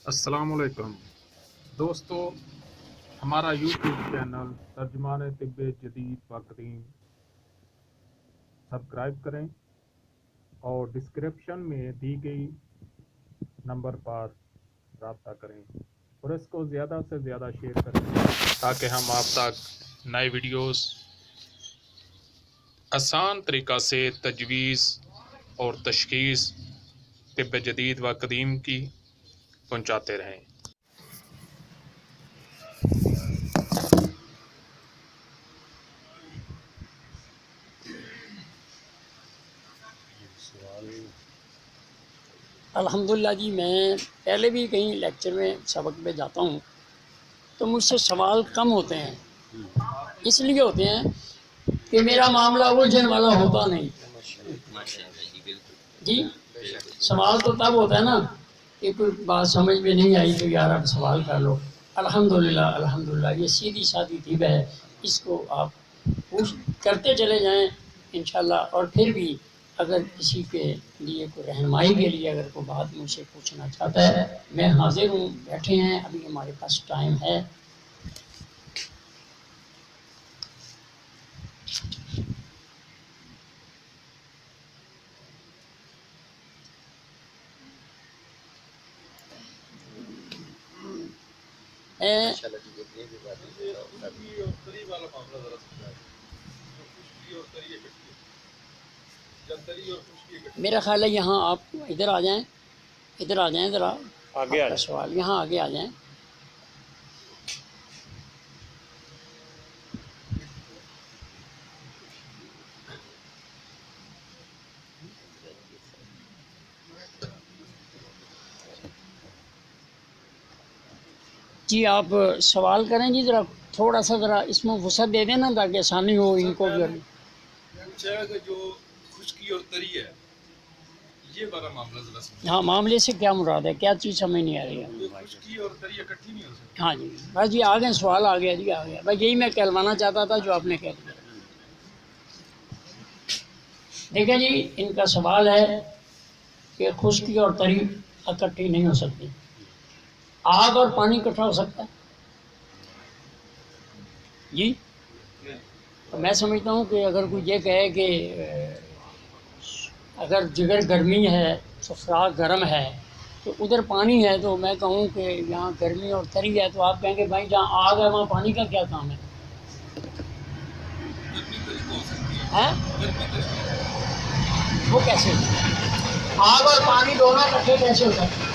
السلام علیکم دوستو، ہمارا یوٹیوب چینل ترجمان طب جدید و قدیم سبسکرائب کریں اور ڈسکرپشن میں دی گئی نمبر پر رابطہ کریں اور اس کو زیادہ سے زیادہ شیئر کریں تاکہ ہم آپ تک نئے ویڈیوز آسان طریقہ سے تجویز اور تشخیص طب جدید و قدیم کی پہنچاتے رہیں۔ الحمدللہ جی، میں پہلے بھی کہیں لیکچر میں سبق پہ جاتا ہوں تو مجھ سے سوال کم ہوتے ہیں، اس لیے ہوتے ہیں کہ میرا معاملہ الجھن والا ہوتا نہیں۔ جی، سوال تو تب ہوتا ہے نا کہ کوئی بات سمجھ میں نہیں آئی تو یار آپ سوال کر لو۔ الحمدللہ یہ سیدھی سادی طب ہے، اس کو آپ پوچھ کرتے چلے جائیں انشاءاللہ۔ اور پھر بھی اگر کسی کے لیے کوئی رہنمائی کے لیے اگر کوئی بات مجھ سے پوچھنا چاہتا ہے، میں حاضر ہوں، بیٹھے ہیں، ابھی ہمارے پاس ٹائم ہے۔ میرا خیال ہے یہاں آپ ادھر آ جائیں ذرا آگے سوال یہاں آگے آ جائیں۔ جی آپ سوال کریں جی، ذرا تھوڑا سا ذرا اس میں وسعت دے دیں نا تاکہ آسانی ہو ان کو بھی۔ جو خشکی اور تری ہے یہ بڑا معاملہ ذرا سمجھیں۔ ہاں، معاملے سے کیا مراد ہے، کیا چیز سمجھ نہیں آ رہی ہے؟ خشکی اور تری اکٹھی نہیں ہو سکتی۔ ہاں جی بس جی آ گئے، سوال آ گیا جی، آ گیا بھائی، یہی میں کہلوانا چاہتا تھا جو آپ نے کہہ دیا۔ دیکھیں جی، ان کا سوال ہے کہ خشکی اور تری اکٹھی نہیں ہو سکتی، آگ اور پانی اکٹھا ہو سکتا ہے جی؟ تو میں سمجھتا ہوں کہ اگر کوئی یہ کہے کہ اگر جگر گرمی ہے تو فراق گرم ہے تو ادھر پانی ہے، تو میں کہوں کہ یہاں گرمی اور تری ہے، تو آپ کہیں گے بھائی جہاں آگ ہے وہاں پانی کا کیا کام ہے؟ وہ کیسے؟ آگ اور پانی دونوں اکٹھے کیسے ہوتا ہے؟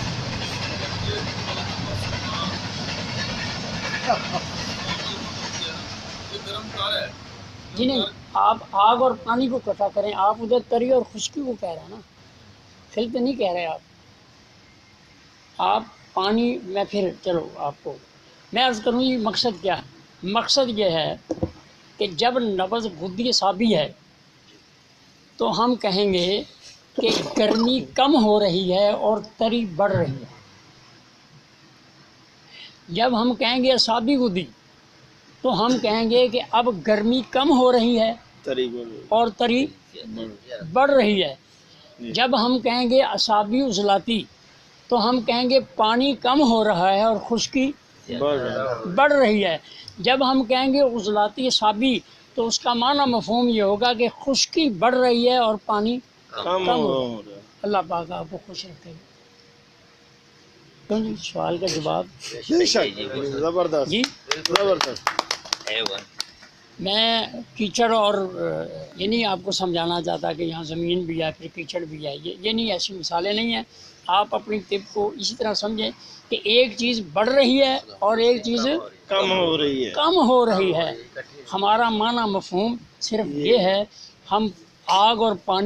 جی نہیں، آپ آگ اور پانی کو اکٹھا کریں، آپ ادھر تری اور خشکی کو کہہ رہے ہیں نا، پھر تو نہیں کہہ رہے آپ پانی میں پھر چلو آپ کو میں عرض کروں یہ مقصد کیا ہے؟ مقصد یہ ہے کہ جب نبض غدی اعصابی ہے تو ہم کہیں گے کہ گرمی کم ہو رہی ہے اور تری بڑھ رہی ہے۔ جب ہم کہیں گے اعصابی غدی تو ہم کہیں گے کہ اب گرمی کم ہو رہی ہے اور تری بڑھ رہی ہے۔ جب ہم کہیں گے اعصابی عضلاتی تو ہم کہیں گے پانی کم ہو رہا ہے اور خشکی بڑھ رہی ہے۔ جب ہم کہیں گے عضلاتی اعصابی تو اس کا معنی مفہوم یہ ہوگا کہ خشکی بڑھ رہی ہے اور پانی کم ہو رہا ہے۔ اللہ پاک آپ کو خوش رکھے گا۔ کیوں جی، سوال کا جواب زبردست جی زبردست۔ میں کیچڑ اور یہ نہیں آپ کو سمجھانا چاہتا کہ یہاں زمین بھی ہے پھر کیچڑ بھی ہے، یہ نہیں، ایسی مثالیں نہیں ہیں۔ آپ اپنی طب کو اسی طرح سمجھیں کہ ایک چیز بڑھ رہی ہے اور ایک چیز کم ہو رہی ہے۔ ہمارا معنی مفہوم صرف یہ ہے، ہم آگ اور پانی